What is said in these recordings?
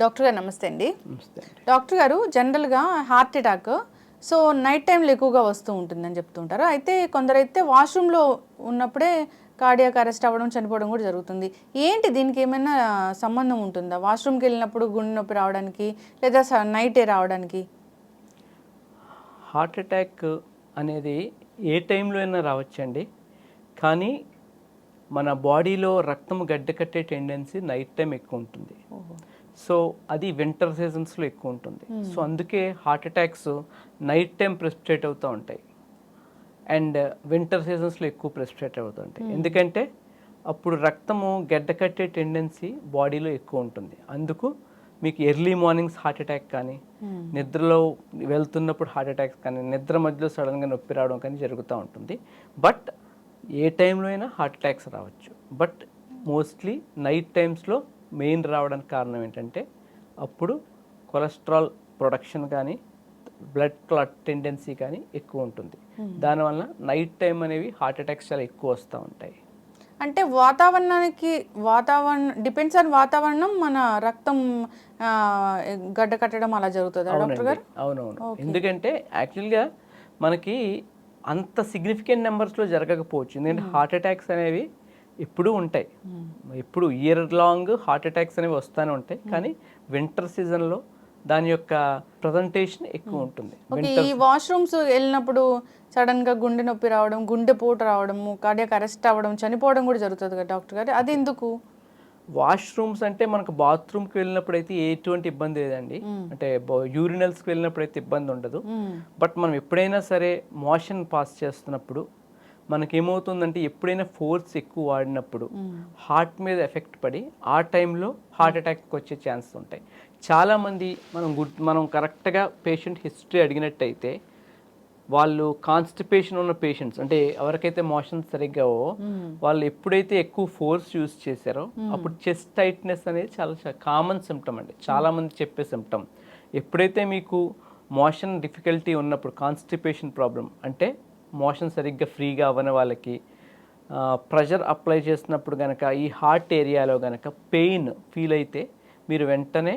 Doctor గారు నమస్తే అండి. నమస్తే అండి. డాక్టర్ గారు జనరల్గా హార్ట్ అటాక్ సో నైట్ టైంలో ఎక్కువగా వస్తూ ఉంటుందని చెప్తుంటారు. అయితే కొందరైతే వాష్రూమ్లో ఉన్నప్పుడే కార్డియాక్ అరెస్ట్ అవ్వడం చనిపోవడం కూడా జరుగుతుంది. ఏంటి దీనికి ఏమైనా సంబంధం ఉంటుందా? వాష్రూమ్కి వెళ్ళినప్పుడు గుండె నొప్పి రావడానికి లేదా నైటే రావడానికి? హార్ట్ అటాక్ అనేది ఏ టైంలో అయినా రావచ్చండి. కానీ మన బాడీలో రక్తం గడ్డకట్టే టెండెన్సీ నైట్ టైం ఎక్కువ ఉంటుంది. సో అది వింటర్ సీజన్స్లో ఎక్కువ ఉంటుంది. సో అందుకే heart attacks night time precipitate అవుతూ ఉంటాయి అండ్ వింటర్ సీజన్స్లో ఎక్కువ ప్రెసిపిటేట్ అవుతూ ఉంటాయి. ఎందుకంటే అప్పుడు రక్తము గడ్డకట్టే టెండెన్సీ బాడీలో ఎక్కువ ఉంటుంది. అందుకు మీకు ఎర్లీ మార్నింగ్స్ హార్ట్ అటాక్ కానీ, నిద్రలో వెళ్తున్నప్పుడు హార్ట్ అటాక్స్ కానీ, నిద్ర మధ్యలో సడన్గా నొప్పి రావడం కానీ జరుగుతూ ఉంటుంది. బట్ ఏ టైంలో అయినా హార్ట్ అటాక్స్ రావచ్చు. బట్ మోస్ట్లీ నైట్ టైమ్స్లో మెయిన్ రావడానికి కారణం ఏంటంటే అప్పుడు కొలెస్ట్రాల్ ప్రొడక్షన్ కానీ, బ్లడ్ క్లాట్ టెండెన్సీ కానీ ఎక్కువ ఉంటుంది. దానివల్ల నైట్ టైం అనేవి హార్ట్ అటాక్స్ చాలా ఎక్కువ వస్తూ ఉంటాయి. అంటే డిపెండ్స్ ఆన్ వాతావరణం మన రక్తం గడ్డ కట్టడం అలా జరుగుతుందా డాక్టర్ గారు? అవునవును. ఎందుకంటే యాక్చువల్గా మనకి అంత సిగ్నిఫికెంట్ నెంబర్స్లో జరగకపోవచ్చు. ఎందుకంటే హార్ట్ అటాక్స్ అనేవి ఎప్పుడూ ఉంటాయి. ఎప్పుడు ఇయర్ లాంగ్ హార్ట్ అటాక్స్ అనేవి వస్తూనే ఉంటాయి. కానీ వింటర్ సీజన్లో దాని యొక్క ప్రజెంటేషన్ ఎక్కువ ఉంటుంది. ఈ వాష్రూమ్స్ వెళ్ళినప్పుడు సడన్ గా గుండె నొప్పి రావడం, గుండె పోటు రావడము, కార్డియాక్ అరెస్ట్ అవ్వడం, చనిపోవడం కూడా జరుగుతుంది కదా డాక్టర్ గారు, అది ఎందుకు? వాష్రూమ్స్ అంటే మనకు బాత్రూమ్కి వెళ్ళినప్పుడు అయితే ఎటువంటి ఇబ్బంది లేదండి. అంటే యూరినల్స్కి వెళ్ళినప్పుడు అయితే ఇబ్బంది ఉండదు. బట్ మనం ఎప్పుడైనా సరే మోషన్ పాస్ చేస్తున్నప్పుడు మనకేమవుతుందంటే ఎప్పుడైనా ఫోర్స్ ఎక్కువ వాడినప్పుడు హార్ట్ మీద ఎఫెక్ట్ పడి ఆ టైంలో హార్ట్ అటాక్ వచ్చే ఛాన్సెస్ ఉంటాయి. చాలామంది మనం కరెక్ట్గా పేషెంట్ హిస్టరీ అడిగినట్టయితే వాళ్ళు కాన్స్టిపేషన్ ఉన్న పేషెంట్స్, అంటే ఎవరికైతే మోషన్స్ సరిగ్గా వాళ్ళు ఎప్పుడైతే ఎక్కువ ఫోర్స్ యూజ్ చేశారో అప్పుడు చెస్ట్ టైట్నెస్ అనేది చాలా కామన్ సిమ్టమ్ అండి. చాలామంది చెప్పే సిమ్టమ్. ఎప్పుడైతే మీకు మోషన్ డిఫికల్టీ ఉన్నప్పుడు, కాన్స్టిపేషన్ ప్రాబ్లం అంటే మోషన్ సరిగ్గా ఫ్రీగా అవ్వని వాళ్ళకి ప్రెషర్ అప్లై చేసినప్పుడు కనుక ఈ హార్ట్ ఏరియాలో కనుక పెయిన్ ఫీల్ అయితే మీరు వెంటనే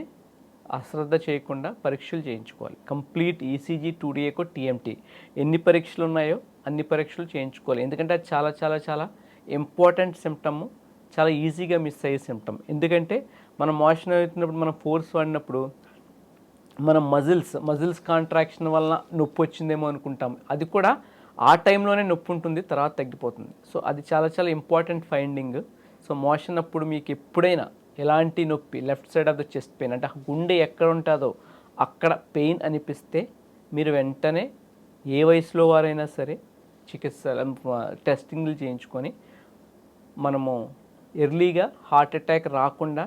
అశ్రద్ధ చేయకుండా పరీక్షలు చేయించుకోవాలి. కంప్లీట్ ఈసీజీ, 2DA, టీఎంటీ ఎన్ని పరీక్షలు ఉన్నాయో అన్ని పరీక్షలు చేయించుకోవాలి. ఎందుకంటే అది చాలా చాలా చాలా ఇంపార్టెంట్ సిమ్టమ్, చాలా ఈజీగా మిస్ అయ్యే సిమ్టమ్. ఎందుకంటే మనం మోషన్ అవుతున్నప్పుడు మనం ఫోర్స్ వాడినప్పుడు మనం మజిల్స్ కాంట్రాక్షన్ వల్ల నొప్పి వచ్చిందేమో అనుకుంటాం. అది కూడా ఆ టైంలోనే నొప్పి ఉంటుంది, తర్వాత తగ్గిపోతుంది. సో అది చాలా చాలా ఇంపార్టెంట్ ఫైండింగ్. సో మోషన్ అప్పుడు మీకు ఎప్పుడైనా ఎలాంటి నొప్పి, left side of the chest pain అంటే గుండె ఎక్కడ ఉంటుందో అక్కడ పెయిన్ అనిపిస్తే మీరు వెంటనే ఏ వయసులో వారైనా సరే టెస్టింగ్లు చేయించుకొని మనము ఎర్లీగా హార్ట్ అటాక్ రాకుండా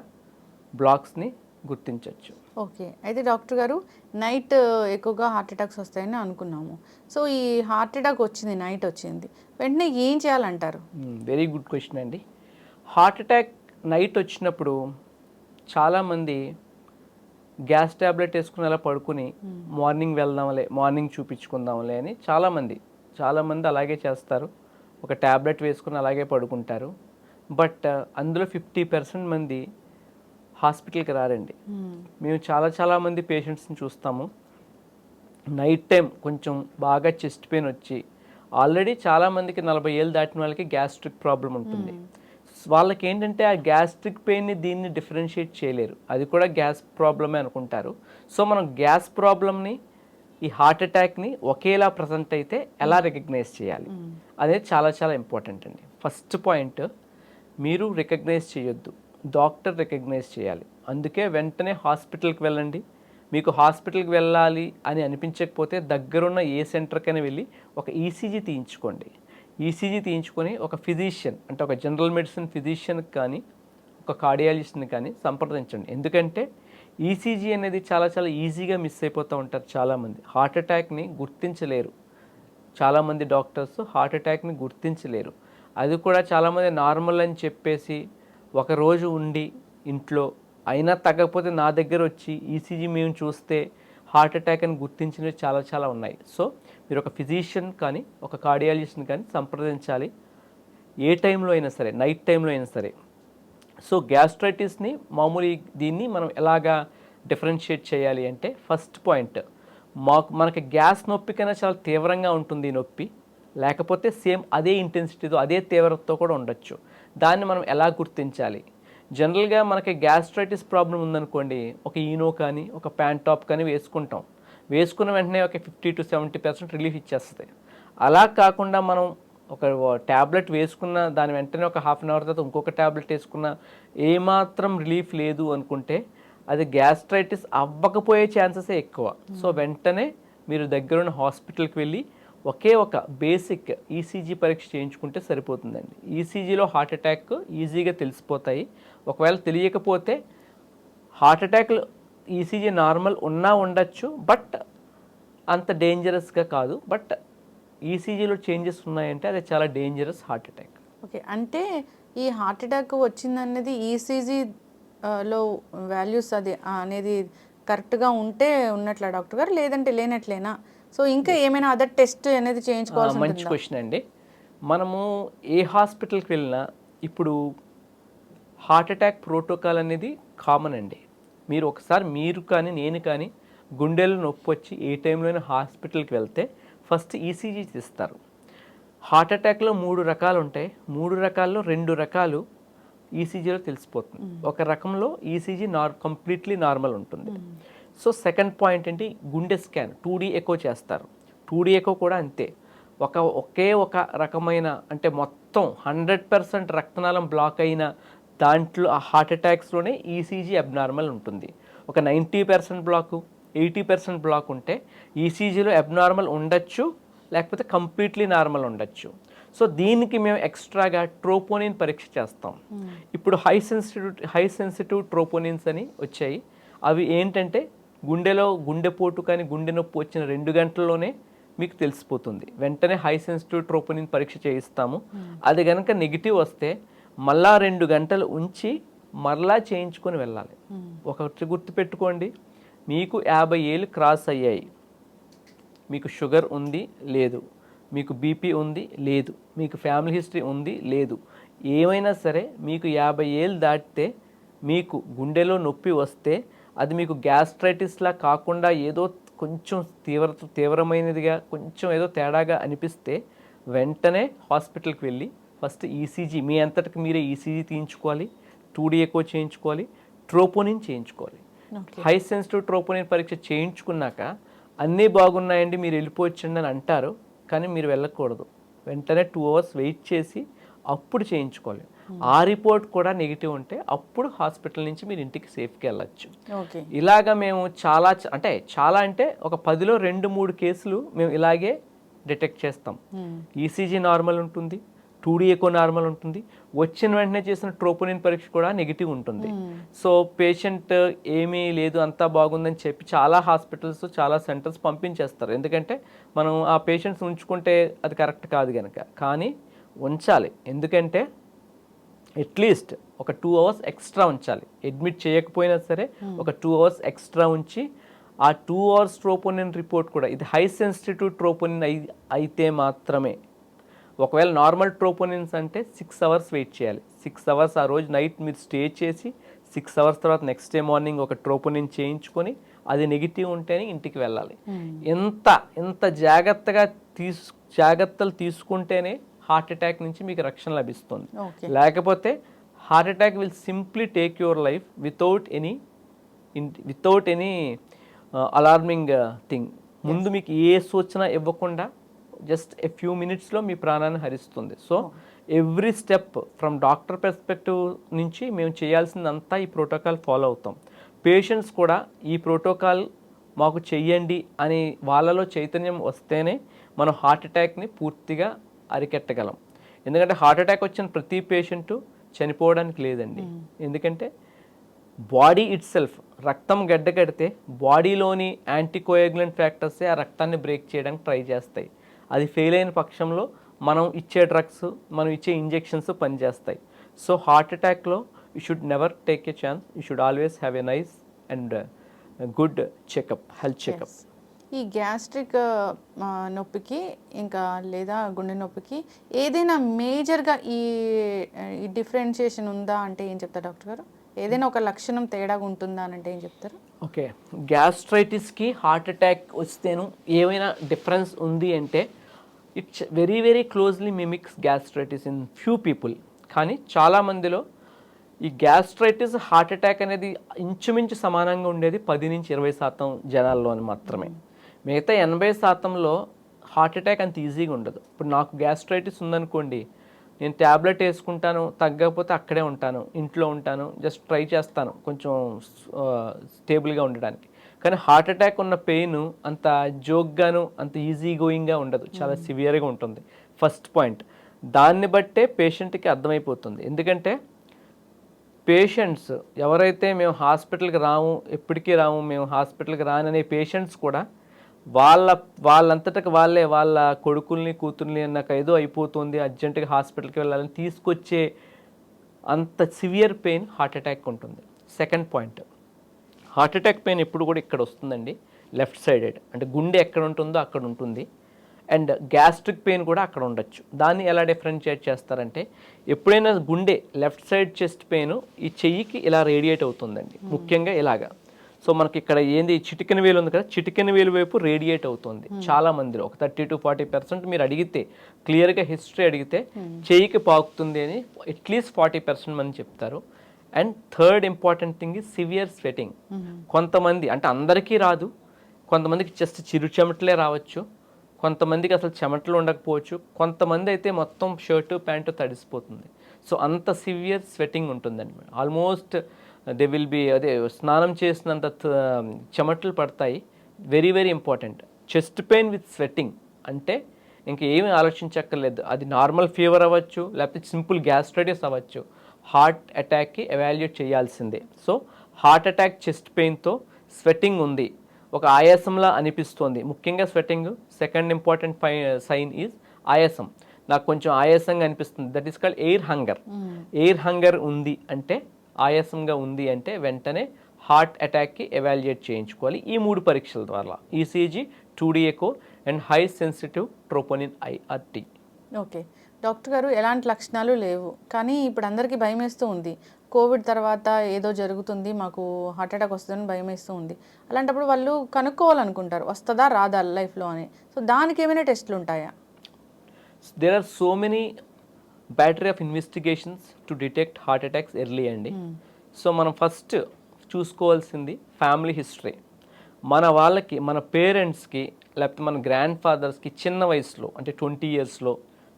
బ్లాక్స్ని గుర్తించవచ్చు. ఓకే. అయితే డాక్టర్ గారు నైట్ ఎక్కువగా హార్ట్ అటాక్స్ వస్తాయని అనుకున్నాము. సో ఈ హార్ట్ అటాక్ వచ్చింది, నైట్ వచ్చింది, వెంటనే ఏం చేయాలంటారు? వెరీ గుడ్ క్వశ్చన్ అండి. హార్ట్ అటాక్ నైట్ వచ్చినప్పుడు చాలామంది గ్యాస్ ట్యాబ్లెట్ వేసుకుని అలా పడుకుని మార్నింగ్ వెళ్దాంలే, మార్నింగ్ చూపించుకుందాంలే అని చాలామంది అలాగే చేస్తారు. ఒక ట్యాబ్లెట్ వేసుకుని అలాగే పడుకుంటారు. బట్ అందులో 50% మంది హాస్పిటల్కి రారండి. మేము చాలామంది పేషెంట్స్ని చూస్తాము. నైట్ టైం కొంచెం బాగా చెస్ట్ పెయిన్ వచ్చి, ఆల్రెడీ చాలామందికి 40 ఏళ్ళు దాటిన వాళ్ళకి గ్యాస్ట్రిక్ ప్రాబ్లం ఉంటుంది. వాళ్ళకి ఏంటంటే ఆ గ్యాస్ట్రిక్ పెయిన్ని దీన్ని డిఫరెన్షియేట్ చేయలేరు, అది కూడా గ్యాస్ ప్రాబ్లమే అనుకుంటారు. సో మనం గ్యాస్ ప్రాబ్లమ్ని, ఈ హార్ట్ అటాక్ని ఒకేలా ప్రజెంట్ అయితే ఎలా రికగ్నైజ్ చేయాలి అనేది చాలా చాలా ఇంపార్టెంట్ అండి. ఫస్ట్ పాయింట్, మీరు రికగ్నైజ్ చేయొద్దు, డాక్టర్ రికగ్నైజ్ చేయాలి. అందుకే వెంటనే హాస్పిటల్కి వెళ్ళండి. మీకు హాస్పిటల్కి వెళ్ళాలి అని అనిపించకపోతే దగ్గరున్న ఏ సెంటర్కైనా వెళ్ళి ఒక ఈసీజీ తీయించుకోండి. ఈసీజీ తీయించుకొని ఒక ఫిజిషియన్, అంటే ఒక జనరల్ మెడిసిన్ ఫిజిషియన్కి కానీ, ఒక కార్డియాలజిస్ట్ని కానీ సంప్రదించండి. ఎందుకంటే ఈసీజీ అనేది చాలా చాలా ఈజీగా మిస్ అయిపోతూ ఉంటారు చాలామంది. హార్ట్ అటాక్ని గుర్తించలేరు చాలామంది డాక్టర్స్, హార్ట్ అటాక్ని గుర్తించలేరు. అది కూడా చాలామంది నార్మల్ అని చెప్పేసి ఒకరోజు ఉండి ఇంట్లో అయినా తగ్గకపోతే నా దగ్గర వచ్చి ఈసీజీ మేము చూస్తే హార్ట్ అటాక్ అని గుర్తించినవి చాలా చాలా ఉన్నాయి. సో మీరు ఒక ఫిజిషియన్ కానీ, ఒక కార్డియాలజిస్ట్ని కానీ సంప్రదించాలి, ఏ టైంలో అయినా సరే, నైట్ టైంలో అయినా సరే. సో గ్యాస్ట్రైటిస్ని మామూలు దీన్ని మనం ఎలాగా డిఫరెన్షియేట్ చేయాలి అంటే ఫస్ట్ పాయింట్, మనకి గ్యాస్ నొప్పి కన్నా చాలా తీవ్రంగా ఉంటుంది ఈ నొప్పి, లేకపోతే సేమ్ అదే ఇంటెన్సిటీతో అదే తీవ్రతతో కూడా ఉండొచ్చు. దాన్ని మనం ఎలా గుర్తించాలి? జనరల్గా మనకి గ్యాస్ట్రైటిస్ ప్రాబ్లం ఉందనుకోండి, ఒక ఈనో కానీ ఒక ప్యాంటాప్ కానీ వేసుకుంటాం. వేసుకున్న వెంటనే ఒక 50 to 70% రిలీఫ్ ఇచ్చేస్తుంది. అలా కాకుండా మనం ఒక ట్యాబ్లెట్ వేసుకున్న దాని వెంటనే ఒక హాఫ్ అన్ అవర్ తర్వాత ఇంకొక ట్యాబ్లెట్ వేసుకున్న ఏమాత్రం రిలీఫ్ లేదు అనుకుంటే అది గ్యాస్ట్రైటిస్ అవ్వకపోయే ఛాన్సెసే ఎక్కువ. సో వెంటనే మీరు దగ్గరున్న హాస్పిటల్కి వెళ్ళి ఒకే ఒక బేసిక్ ఈసీజీ పరీక్ష చేయించుకుంటే సరిపోతుందండి. ఈసీజీలో హార్ట్ అటాక్ ఈజీగా తెలిసిపోతాయి. ఒకవేళ తెలియకపోతే హార్ట్ అటాక్లు ఈసీజీ నార్మల్ ఉన్నా ఉండొచ్చు, బట్ అంత డేంజరస్గా కాదు. బట్ ఈసీజీలో చేంజెస్ ఉన్నాయంటే అది చాలా డేంజరస్ హార్ట్ అటాక్. ఓకే, అంటే ఈ హార్ట్ అటాక్ వచ్చిందనేది ఈసీజీ లో వాల్యూస్ అది అనేది కరెక్ట్గా ఉంటే ఉన్నట్లా డాక్టర్ గారు, లేదంటే లేనట్లేనా? సో ఇంకా ఏమైనా అదర్ టెస్ట్ అనేది చేయించుకోవాల్సి మంచి క్వశ్చన్ అండి. మనము ఏ హాస్పిటల్కి వెళ్ళినా ఇప్పుడు హార్ట్ అటాక్ ప్రోటోకాల్ అనేది కామన్ అండి. మీరు కానీ నేను కానీ గుండెలో నొప్పి వచ్చి ఏ టైంలోనే హాస్పిటల్కి వెళ్తే ఫస్ట్ ఈసీజీ తీస్తారు. హార్ట్ అటాక్లో 3 రకాలు ఉంటాయి. 3 రకాల్లో 2 రకాలు ఈసీజీలో తెలిసిపోతుంది. ఒక రకంలో ఈసీజీ కంప్లీట్లీ నార్మల్ ఉంటుంది. సో సెకండ్ పాయింట్ ఏంటి, గుండె స్కాన్ 2D ఎకో చేస్తారు. 2D ఎకో కూడా అంతే, ఒకే ఒక రకమైన అంటే మొత్తం 100% రక్తనాళం బ్లాక్ అయిన దాంట్లో ఆ హార్ట్ అటాక్స్లోనే ఈసీజీ అబ్నార్మల్ ఉంటుంది. ఒక 90% బ్లాకు 80% బ్లాక్ ఉంటే ఈసీజీలో అబ్నార్మల్ ఉండొచ్చు, లేకపోతే కంప్లీట్లీ నార్మల్ ఉండొచ్చు. సో దీనికి మేము ఎక్స్ట్రాగా ట్రోపోనిన్ పరీక్ష చేస్తాం. ఇప్పుడు హై సెన్సిటివ్ ట్రోపోనిన్స్ అని వచ్చాయి. అవి ఏంటంటే గుండెలో గుండెపోటు కానీ గుండె నొప్పి వచ్చిన 2 గంటల్లోనే మీకు తెలిసిపోతుంది. వెంటనే హై సెన్సిటివ్ ట్రోపోనిన్ పరీక్ష చేయిస్తాము. అది కనుక నెగిటివ్ వస్తే మళ్ళా 2 గంటలు ఉంచి మరలా చేయించుకొని వెళ్ళాలి. ఒకటి గుర్తుపెట్టుకోండి, మీకు 50 ఏళ్ళు క్రాస్ అయ్యాయి, మీకు షుగర్ ఉంది లేదు, మీకు బీపీ ఉంది లేదు, మీకు ఫ్యామిలీ హిస్టరీ ఉంది లేదు, ఏమైనా సరే మీకు 50 ఏళ్ళు దాటితే మీకు గుండెలో నొప్పి వస్తే అది మీకు గ్యాస్ట్రైటిస్లా కాకుండా ఏదో కొంచెం తీవ్రమైనదిగా కొంచెం ఏదో తేడాగా అనిపిస్తే వెంటనే హాస్పిటల్కి వెళ్ళి ఫస్ట్ ఈసీజీ మీ అంతటికి మీరే ఈసీజీ తీయించుకోవాలి, 2D ఎకో చేయించుకోవాలి, ట్రోపోనిన్ చేయించుకోవాలి. హై సెన్సిటివ్ ట్రోపోనిన్ పరీక్ష చేయించుకున్నాక అన్నీ బాగున్నాయండి మీరు వెళ్ళిపోవచ్చండి అని అంటారు, కానీ మీరు వెళ్ళకూడదు. వెంటనే 2 hours వెయిట్ చేసి అప్పుడు చేయించుకోవాలి. ఆ రిపోర్ట్ కూడా నెగిటివ్ ఉంటే అప్పుడు హాస్పిటల్ నుంచి మీరు ఇంటికి సేఫ్గా వెళ్ళచ్చు. ఇలాగా మేము చాలా అంటే ఒక 10లో 2-3 కేసులు మేము ఇలాగే డిటెక్ట్ చేస్తాం. ఈసీజీ నార్మల్ ఉంటుంది, 2D ఎకో నార్మల్ ఉంటుంది, వచ్చిన వెంటనే చేసిన ట్రోపోనిన్ పరీక్ష కూడా నెగిటివ్ ఉంటుంది. సో పేషెంట్ ఏమీ లేదు అంతా బాగుందని చెప్పి చాలా హాస్పిటల్స్ చాలా సెంటర్స్ పంపించేస్తారు. ఎందుకంటే మనం ఆ పేషెంట్స్ ఉంచుకుంటే అది కరెక్ట్ కాదు కనుక. కానీ ఉంచాలి, ఎందుకంటే అట్లీస్ట్ ఒక 2 hours ఎక్స్ట్రా ఉంచాలి. అడ్మిట్ చేయకపోయినా సరే ఒక 2 hours ఎక్స్ట్రా ఉంచి ఆ 2 hours ట్రోపోనిన్ రిపోర్ట్ కూడా ఇది హై సెన్సిటివ్ ట్రోపోనిన్ అయితే మాత్రమే. ఒకవేళ నార్మల్ ట్రోపోనిన్స్ అంటే 6 hours వెయిట్ చేయాలి. 6 hours ఆ రోజు నైట్ మీరు స్టే చేసి 6 hours తర్వాత నెక్స్ట్ డే మార్నింగ్ ఒక ట్రోపోనిన్ చేయించుకొని అది నెగిటివ్ ఉంటేనే ఇంటికి వెళ్ళాలి. ఎంత జాగ్రత్తలు తీసుకుంటేనే హార్ట్ అటాక్ నుంచి మీకు రక్షణ లభిస్తుంది. లేకపోతే heart attack will simply take your life without any alarming thing. ముందు మీకు ఏ సూచన ఇవ్వకుండా జస్ట్ ఎ ఫ్యూ మినిట్స్లో మీ ప్రాణాన్ని హరిస్తుంది. So every step from doctor perspective నుంచి మేము చేయాల్సిందంతా ఈ ప్రోటోకాల్ ఫాలో అవుతాం. పేషెంట్స్ కూడా ఈ ప్రోటోకాల్ మాకు చెయ్యండి అని వాళ్ళలో చైతన్యం వస్తేనే మనం హార్ట్ అటాక్ని పూర్తిగా అరికెట్టగలం. ఎందుకంటే హార్ట్ అటాక్ వచ్చిన ప్రతి పేషెంటు చనిపోవడానికి లేదండి. ఎందుకంటే బాడీ ఇట్ సెల్ఫ్ రక్తం గడ్డకడితే బాడీలోని యాంటీకోయాగులెంట్ ఫ్యాక్టర్సే ఆ రక్తాన్ని బ్రేక్ చేయడానికి ట్రై చేస్తాయి. అది ఫెయిల్ అయిన పక్షంలో మనం ఇచ్చే డ్రగ్స్ మనం ఇచ్చే ఇంజెక్షన్స్ పనిచేస్తాయి. సో హార్ట్ అటాక్లో you should never take a chance. You should always have a nice and good checkup, health checkup. ఈ గ్యాస్ట్రిక్ నొప్పికి ఇంకా లేదా గుండె నొప్పికి ఏదైనా మేజర్గా ఈ డిఫరెన్షియేషన్ ఉందా అంటే ఏం చెప్తారు డాక్టర్ గారు? ఏదైనా ఒక లక్షణం తేడాగా ఉంటుందా అని అంటే ఏం చెప్తారు? ఓకే, గ్యాస్ట్రైటిస్కి హార్ట్ అటాక్ వస్తేను ఏమైనా డిఫరెన్స్ ఉంది అంటే it's very very closely mimics gastritis in few people. కానీ చాలామందిలో ఈ గ్యాస్ట్రైటిస్ హార్ట్ అటాక్ అనేది ఇంచుమించు సమానంగా ఉండేది 10-20% జనాల్లో మాత్రమే. మిగతా 80%లో హార్ట్ అటాక్ అంత ఈజీగా ఉండదు. ఇప్పుడు నాకు గ్యాస్ట్రైటిస్ ఉందనుకోండి, నేను ట్యాబ్లెట్ వేసుకుంటాను, తగ్గకపోతే అక్కడే ఉంటాను, ఇంట్లో ఉంటాను, జస్ట్ ట్రై చేస్తాను కొంచెం స్టేబుల్గా ఉండడానికి. కానీ హార్ట్ అటాక్ ఉన్న పెయిన్ అంత జోక్గాను అంత ఈజీ గోయింగ్గా ఉండదు, చాలా సివియర్గా ఉంటుంది. ఫస్ట్ పాయింట్, దాన్ని బట్టే పేషెంట్కి అర్థమైపోతుంది. ఎందుకంటే పేషెంట్స్ ఎవరైతే మేము హాస్పిటల్కి రాము, ఎప్పటికీ రాము, మేము హాస్పిటల్కి రాననే పేషెంట్స్ కూడా వాళ్ళంతటకి వాళ్ళే వాళ్ళ కొడుకుల్ని కూతుర్ని నాకు ఏదో అయిపోతుంది అర్జెంటుగా హాస్పిటల్కి వెళ్ళాలని తీసుకొచ్చే అంత సివియర్ పెయిన్ హార్ట్ అటాక్ ఉంటుంది. Second point, heart attack pain ఎప్పుడు కూడా ఇక్కడ వస్తుందండి, లెఫ్ట్ సైడెడ్, అంటే గుండె ఎక్కడ ఉంటుందో అక్కడ ఉంటుంది. అండ్ గ్యాస్ట్రిక్ పెయిన్ కూడా అక్కడ ఉండొచ్చు. దాన్ని ఎలా డిఫరెన్షియేట్ చేస్తారంటే, ఎప్పుడైనా గుండె లెఫ్ట్ సైడ్ చెస్ట్ పెయిన్ ఈ చెయ్యికి ఇలా రేడియేట్ అవుతుందండి, ముఖ్యంగా ఇలాగా. సో మనకి ఇక్కడ ఏంది చిటికెన వేలు ఉంది కదా, చిటికెన వేలు వైపు రేడియేట్ అవుతుంది చాలా మందిలో. ఒక 30-40% మీరు అడిగితే, క్లియర్గా హిస్టరీ అడిగితే చెయ్యికి పాకుతుంది అని అట్లీస్ట్ 40% మంది చెప్తారు. And third important thing is severe sweating. కొంతమంది, అంటే అందరికీ రాదు, కొంతమందికి జస్ట్ చిరు చెమటలే రావచ్చు, కొంతమందికి అసలు చెమటలు ఉండకపోవచ్చు, కొంతమంది అయితే మొత్తం షర్టు ప్యాంటు తడిసిపోతుంది. సో అంత సివియర్ స్వెటింగ్ ఉంటుందండి. ఆల్మోస్ట్ దే విల్ బి, అదే స్నానం చేసినంత చెమటలు పడతాయి. Very very important. Chest pain with sweating అంటే ఇంక ఏమీ ఆలోచించక్కర్లేదు, అది నార్మల్ ఫీవర్ అవ్వచ్చు, లేకపోతే సింపుల్ గ్యాస్ట్రైటిస్ అవ్వచ్చు, హార్ట్ అటాక్కి ఎవాల్యుయేట్ చేయాల్సిందే. సో హార్ట్ అటాక్ చెస్ట్ పెయిన్తో స్వెట్టింగ్ ఉంది, ఒక ఆయాసంలా అనిపిస్తుంది, ముఖ్యంగా sweating. Second important sign is ఆయాసం. నాకు కొంచెం ఆయాసంగా అనిపిస్తుంది, that is called air hunger. Air hunger ఉంది అంటే, ఆయాసంగా ఉంది అంటే వెంటనే హార్ట్ అటాక్కి ఎవాల్యుయేట్ చేయించుకోవాలి ఈ 3 పరీక్షల ద్వారా: ECG, 2D echo and high sensitive troponin IRT. Okay doctor గారు, ఎలాంటి లక్షణాలు లేవు, కానీ ఇప్పుడు అందరికీ భయం వేస్తూ ఉంది. కోవిడ్ తర్వాత ఏదో జరుగుతుంది, మాకు హార్ట్ అటాక్ వస్తుందని భయం వేస్తూ ఉంది. అలాంటప్పుడు వాళ్ళు కనుక్కోవాలనుకుంటారు, వస్తుందా రాదా లైఫ్లో అని. సో దానికి ఏమైనా టెస్టులు ఉంటాయా? There are so many battery of investigations to detect heart attacks early అండి. సో మనం ఫస్ట్ చూసుకోవాల్సింది ఫ్యామిలీ హిస్టరీ. మన వాళ్ళకి, మన పేరెంట్స్కి, లేకపోతే మన గ్రాండ్ ఫాదర్స్కి చిన్న వయసులో, అంటే 20 ఇయర్స్లో,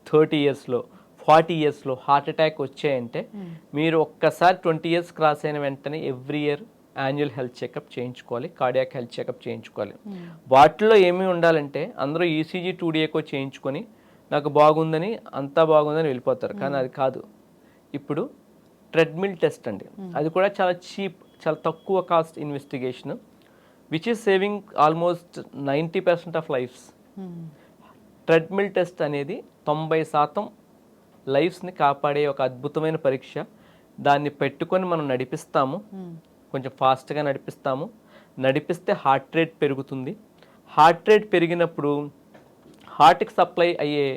30 ఇయర్స్లో, 40 ఇయర్స్లో హార్ట్ అటాక్ వచ్చాయంటే మీరు ఒక్కసారి 20 ఇయర్స్ క్రాస్ అయిన వెంటనే every year annual health checkup చేయించుకోవాలి, కార్డియాక్ హెల్త్ చెకప్ చేయించుకోవాలి. వాటిలో ఏమి ఉండాలంటే, అందరూ ఈసీజీ, 2D ఎకో చేయించుకొని నాకు బాగుందని, అంతా బాగుందని వెళ్ళిపోతారు. కానీ అది కాదు. ఇప్పుడు ట్రెడ్మిల్ టెస్ట్ అండి, అది కూడా చాలా చీప్, చాలా తక్కువ cost investigation, which is saving almost 90% of lifes. Treadmill test అనేది 90% లైఫ్స్ని కాపాడే ఒక అద్భుతమైన పరీక్ష. దాన్ని పెట్టుకొని మనం నడిపిస్తాము, కొంచెం ఫాస్ట్గా నడిపిస్తాము. నడిపిస్తే హార్ట్ రేట్ పెరుగుతుంది. హార్ట్ రేట్ పెరిగినప్పుడు హార్ట్కి సప్లై అయ్యే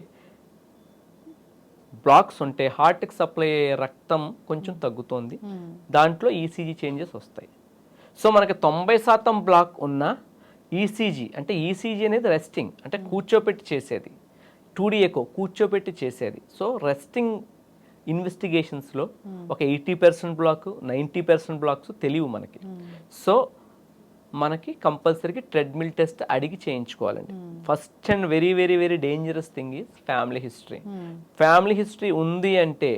బ్లాక్స్ ఉంటే, హార్ట్కి సప్లై అయ్యే రక్తం కొంచెం తగ్గుతుంది, దాంట్లో ఈసీజీ చేంజెస్ వస్తాయి. సో మనకి 90% బ్లాక్ ఉన్న ఈసీజీ, అంటే ఈసీజీ అనేది రెస్టింగ్, అంటే కూర్చోపెట్టి చేసేది. 2D ఎకో కూర్చోపెట్టి చేసేది. సో రెస్టింగ్ ఇన్వెస్టిగేషన్స్లో ఒక 80% బ్లాక్, 90% బ్లాక్స్ తెలియవు మనకి. సో మనకి కంపల్సరీగా ట్రెడ్మిల్ టెస్ట్ అడిగి చేయించుకోవాలండి. First and very very very dangerous thing is family history. Family history ఉంది అంటే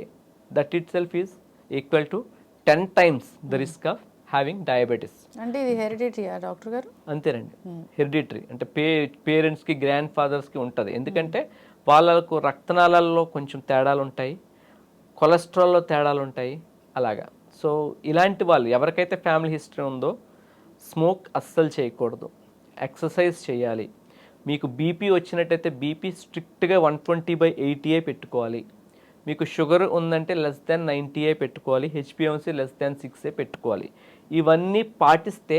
that itself is equal to 10 times the risk of having diabetes. అంటే ఇది హెరిడిటరీయా డాక్టర్ గారు? అంతేనండి, హెరిడిటరీ. అంటే పేరెంట్స్కి, గ్రాండ్ ఫాదర్స్కి ఉంటుంది. ఎందుకంటే వాళ్ళకు రక్తనాళాల్లో కొంచెం తేడాలు ఉంటాయి, కొలెస్ట్రాల్లో తేడాలు ఉంటాయి, అలాగా. సో ఇలాంటి వాళ్ళు ఎవరికైతే ఫ్యామిలీ హిస్టరీ ఉందో స్మోక్ అస్సలు చేయకూడదు, ఎక్సర్సైజ్ చేయాలి. మీకు బీపీ వచ్చినట్టయితే బీపీ స్ట్రిక్ట్గా 120/80 పెట్టుకోవాలి. మీకు షుగర్ ఉందంటే <90 పెట్టుకోవాలి, హెచ్పిఎంసీ <6 పెట్టుకోవాలి. ఇవన్నీ పాటిస్తే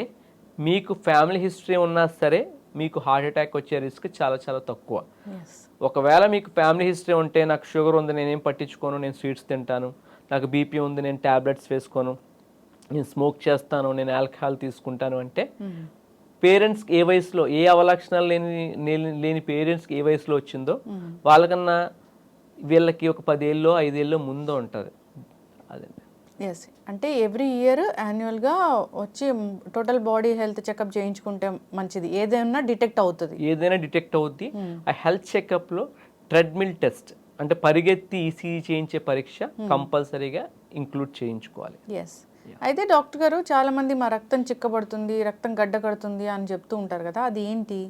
మీకు ఫ్యామిలీ హిస్టరీ ఉన్నా సరే మీకు హార్ట్ అటాక్ వచ్చే రిస్క్ చాలా చాలా తక్కువ. ఒకవేళ మీకు ఫ్యామిలీ హిస్టరీ ఉంటే, నాకు షుగర్ ఉంది నేనేం పట్టించుకోను, నేను స్వీట్స్ తింటాను, నాకు బీపీ ఉంది నేను ట్యాబ్లెట్స్ వేసుకోను, నేను స్మోక్ చేస్తాను, నేను ఆల్కహాల్ తీసుకుంటాను అంటే పేరెంట్స్కి ఏ వయసులో ఏ అవలక్షణాలు లేని పేరెంట్స్కి ఏ వయసులో వచ్చిందో వాళ్ళకన్నా వీళ్ళకి ఒక 10 ఏళ్ళో 5 ఏళ్ళో ముందు ఉంటుంది అదండి. ఎస్, అంటే ఎవ్రీ ఇయర్ యాన్యువల్గా వచ్చి టోటల్ బాడీ హెల్త్ చెకప్ చేయించుకుంటే మంచిది, ఏదైనా డిటెక్ట్ అవుతుంది. ఏదైనా డిటెక్ట్ అవుద్ది. ఆ హెల్త్ చెకప్లో ట్రెడ్మిల్ టెస్ట్ అంటే పరిగెత్తి ఈసీజీ చేయించే పరీక్ష కంపల్సరీగా ఇంక్లూడ్ చేయించుకోవాలి. ఎస్, అయితే డాక్టర్ గారు చాలా మంది మా రక్తం చిక్కబడుతుంది, రక్తం గడ్డ కడుతుంది అని చెప్తూ ఉంటారు కదా, అది ఏంటి?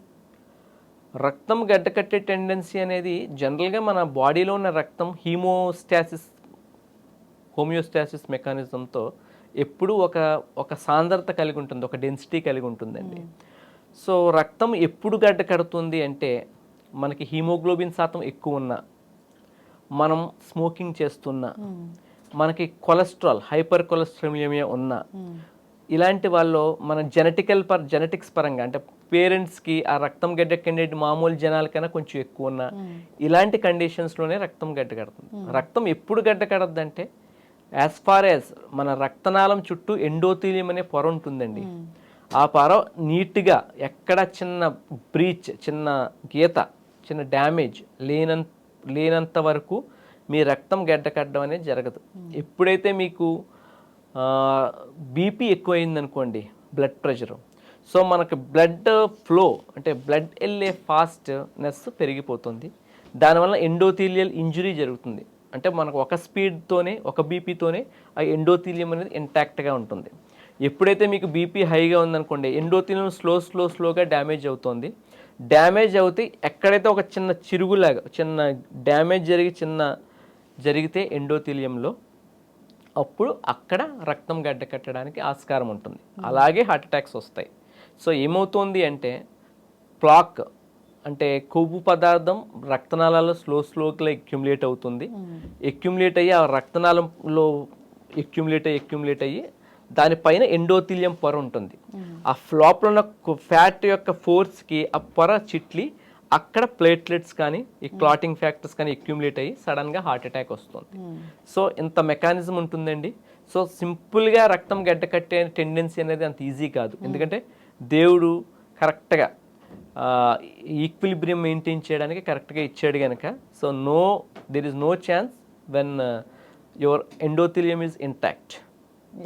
రక్తం గడ్డ కట్టే టెండెన్సీ అనేది జనరల్గా మన బాడీలో ఉన్న రక్తం హోమియోస్టాసిస్ మెకానిజంతో ఎప్పుడూ ఒక సాంద్రత కలిగి ఉంటుంది, ఒక డెన్సిటీ కలిగి ఉంటుందండి. సో రక్తం ఎప్పుడు గడ్డ కడుతుంది అంటే మనకి హీమోగ్లోబిన్ శాతం ఎక్కువ ఉన్నా, మనం స్మోకింగ్ చేస్తున్నా, మనకి కొలెస్ట్రాల్ హైపర్ కొలెస్ట్రామియా ఉన్నా, ఇలాంటి వాళ్ళు మన జెనెటిక్స్ పరంగా అంటే పేరెంట్స్కి ఆ రక్తం గడ్డ కండేటి మామూలు జనాలకైనా కొంచెం ఎక్కువ ఉన్నా, ఇలాంటి కండిషన్స్లోనే రక్తం గడ్డ కడుతుంది. రక్తం ఎప్పుడు గడ్డ కడద్దు అంటే యాజ్ ఫార్ యాజ్ మన రక్తనాళం చుట్టూ ఎండోథీలియం అనే పొర ఉంటుందండి. ఆ పొర నీట్గా ఎక్కడ చిన్న బ్రీచ్, చిన్న గీత, చిన్న డ్యామేజ్ లేనంత వరకు మీ రక్తం గడ్డ కట్టడం అనేది జరగదు. ఎప్పుడైతే మీకు బీపీ ఎక్కువైందనుకోండి, బ్లడ్ ప్రెషరు, సో మనకు బ్లడ్ ఫ్లో అంటే బ్లడ్ వెళ్ళే ఫాస్ట్నెస్ పెరిగిపోతుంది. దానివల్ల ఎండోథీలియల్ ఇంజురీ జరుగుతుంది. అంటే మనకు ఒక స్పీడ్తోనే ఒక బీపీతోనే ఆ ఎండోథీలియం అనేది ఇంటాక్ట్గా ఉంటుంది. ఎప్పుడైతే మీకు బీపీ హైగా ఉందనుకోండి, ఎండోథీలియం స్లోగా డ్యామేజ్ అవుతుంది. డ్యామేజ్ అవుతే ఎక్కడైతే ఒక చిన్న చిరుగులాగా చిన్న డ్యామేజ్ జరిగితే ఎండోథీలియంలో, అప్పుడు అక్కడ రక్తం గడ్డ కట్టడానికి ఆస్కారం ఉంటుంది. అలాగే హార్ట్ అటాక్స్ వస్తాయి. సో ఏమవుతుంది అంటే ప్లాక్ అంటే కొవ్వు పదార్థం రక్తనాళాల్లో స్లోగా ఎక్యుములేట్ అవుతుంది. ఎక్యుములేట్ అయ్యి ఆ రక్తనాళంలో ఎక్యుములేట్ అయ్యి దానిపైన ఎండోథీలియం పొర ఉంటుంది. ఆ ఫ్లాప్లో ఉన్న ఫ్యాట్ యొక్క ఫోర్స్కి ఆ పొర చిట్లి అక్కడ ప్లేట్లెట్స్ కానీ ఈ క్లాటింగ్ ఫ్యాక్టర్స్ కానీ ఎక్యుములేట్ అయ్యి సడన్గా హార్ట్ అటాక్ వస్తుంది. సో ఇంత మెకానిజం ఉంటుందండి. సో సింపుల్గా రక్తం గడ్డ కట్టే టెండెన్సీ అనేది అంత ఈజీ కాదు. ఎందుకంటే దేవుడు కరెక్ట్గా ఈక్విలిబ్రియం మెయింటైన్ చేయడానికి కరెక్ట్గా ఇచ్చాడు కనుక. So there is no chance when your endothelium is intact.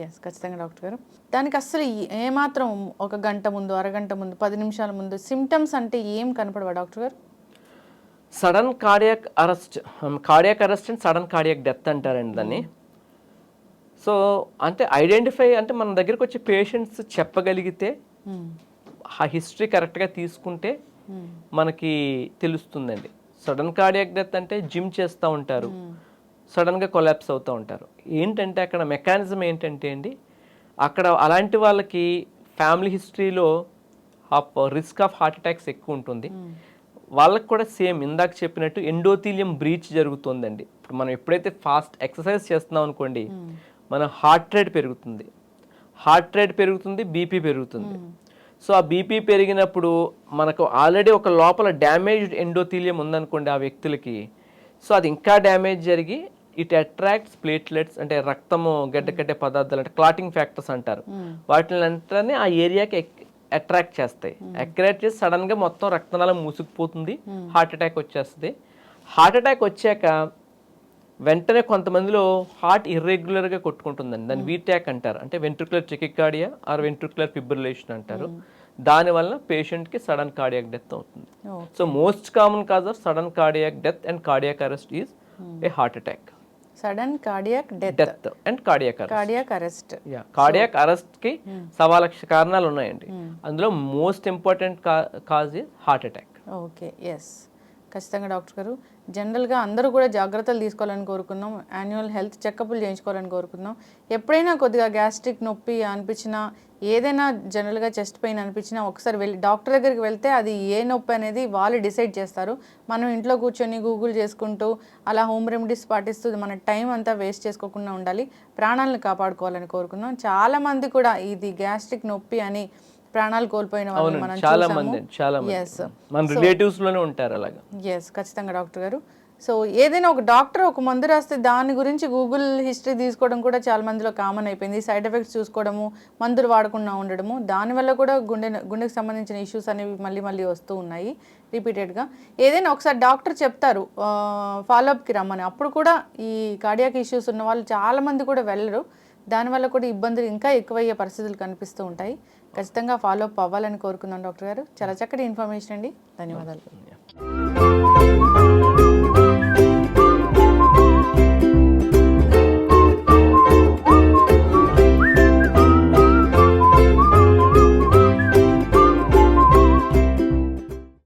Yes, ఖచ్చితంగా డాక్టర్ గారు. దానికి అస్సలు ఏమాత్రం ఒక గంట ముందు, అరగంట ముందు, 10 నిమిషాల ముందు సిమ్టమ్స్ అంటే ఏం కనపడవా డాక్టర్ గారు? Sudden cardiac arrest and sudden cardiac death అంటారండి దాన్ని. సో అంటే ఐడెంటిఫై అంటే మన దగ్గరకు వచ్చే పేషెంట్స్ చెప్పగలిగితే, ఆ హిస్టరీ కరెక్ట్గా తీసుకుంటే మనకి తెలుస్తుందండి. సడన్ కార్డియాక్ డెత్ అంటే జిమ్ చేస్తూ ఉంటారు, సడన్గా కొలాప్స్ అవుతూ ఉంటారు. ఏంటంటే అక్కడ మెకానిజం ఏంటంటే అండి, అక్కడ అలాంటి వాళ్ళకి ఫ్యామిలీ హిస్టరీలో రిస్క్ ఆఫ్ హార్ట్ అటాక్స్ ఎక్కువ ఉంటుంది. వాళ్ళకి కూడా సేమ్ ఇందాక చెప్పినట్టు ఎండోథీలియం బ్రీచ్ జరుగుతుందండి. ఇప్పుడు మనం ఎప్పుడైతే ఫాస్ట్ ఎక్సర్సైజ్ చేస్తున్నాం అనుకోండి, మన హార్ట్ రేట్ పెరుగుతుంది, బీపీ పెరుగుతుంది. సో ఆ బీపీ పెరిగినప్పుడు మనకు ఆల్రెడీ ఒక లోపల డ్యామేజ్డ్ ఎండోథీలియం ఉందనుకోండి ఆ వ్యక్తులకి, సో అది ఇంకా డ్యామేజ్ జరిగి ఇట్ అట్రాక్ట్స్ ప్లేట్లెట్స్ అంటే రక్తము గడ్డ కట్టే పదార్థాలు అంటే క్లాటింగ్ ఫ్యాక్టర్స్ అంటారు. వాటిని అంటేనే ఆ ఏరియాకి అట్రాక్ట్ చేస్తాయి. అట్రాక్ట్ చేసి సడన్గా మొత్తం రక్తనాళం మూసుకుపోతుంది, హార్ట్ అటాక్ వచ్చేస్తుంది. హార్ట్ అటాక్ వచ్చాక వెంటనే కొంతమందిలో హార్ట్ ఇర్రెగ్యులర్గా కొట్టుకుంటుందండి. దాన్ని వీటాక్ అంటారు, అంటే ventricular tachycardia or ventricular fibrillation అంటారు. దానివల్ల పేషెంట్కి సడన్ కార్డియాక్ డెత్ అవుతుంది. So most common cause of sudden cardiac death and cardiac arrest is a heart attack. Sudden cardiac death and cardiac arrest. Cardiac arrest కి 1.25 లక్ష కారణాలు ఉన్నాయండి. అందులో most important cause is heart attack. Okay, yes, ఖచ్చితంగా doctor గారు. జనరల్గా అందరూ కూడా జాగ్రత్తలు తీసుకోవాలని కోరుకున్నాం, యాన్యువల్ హెల్త్ చెకప్లు చేయించుకోవాలని కోరుకున్నాం. ఎప్పుడైనా కొద్దిగా గ్యాస్ట్రిక్ నొప్పి అనిపించినా, ఏదైనా జనరల్గా చెస్ట్ పెయిన్ అనిపించినా ఒకసారి వెళ్ళి డాక్టర్ దగ్గరికి వెళ్తే అది ఏ నొప్పి అనేది వాళ్ళు డిసైడ్ చేస్తారు. మనం ఇంట్లో కూర్చొని గూగుల్ చేసుకుంటూ అలా హోమ్ రెమెడీస్ పాటిస్తూ మన టైం అంతా వేస్ట్ చేసుకోకుండా ఉండాలి, ప్రాణాలను కాపాడుకోవాలని కోరుకుందాం. చాలామంది కూడా ఇది గ్యాస్ట్రిక్ నొప్పి అని ప్రాణాలు కోల్పోయిన వాళ్ళు మనం చాలా మంది మన రిలేటివ్స్ లోనే ఉంటారు అలాగా. ఎస్, ఖచ్చితంగా డాక్టర్ గారు. సో ఏదైనా ఒక డాక్టర్ ఒక మందు రాస్తే దాని గురించి గూగుల్ హిస్టరీ తీసుకోవడం కూడా చాలా మందిలో కామన్ అయిపోయింది. సైడ్ ఎఫెక్ట్స్ చూసుకోవడము, మందులు వాడకుండా ఉండడము, దానివల్ల కూడా గుండెకి సంబంధించిన ఇష్యూస్ అనేవి మళ్ళీ మళ్ళీ వస్తూ ఉన్నాయి రిపీటెడ్గా. ఏదైనా ఒకసారి డాక్టర్ చెప్తారు ఫాలోఅప్కి రమ్మని, అప్పుడు కూడా ఈ కార్డియాక్ ఇష్యూస్ ఉన్న వాళ్ళు చాలామంది కూడా వెళ్ళరు. దానివల్ల కూడా ఇబ్బందులు ఇంకా ఎక్కువయ్యే పరిస్థితులు కనిపిస్తూ ఉంటాయి. ఖచ్చితంగా ఫాలోఅప్ అవ్వాలని కోరుకుందాం డాక్టర్ గారు. చాలా చక్కటి ఇన్ఫర్మేషన్ అండి, ధన్యవాదాలు.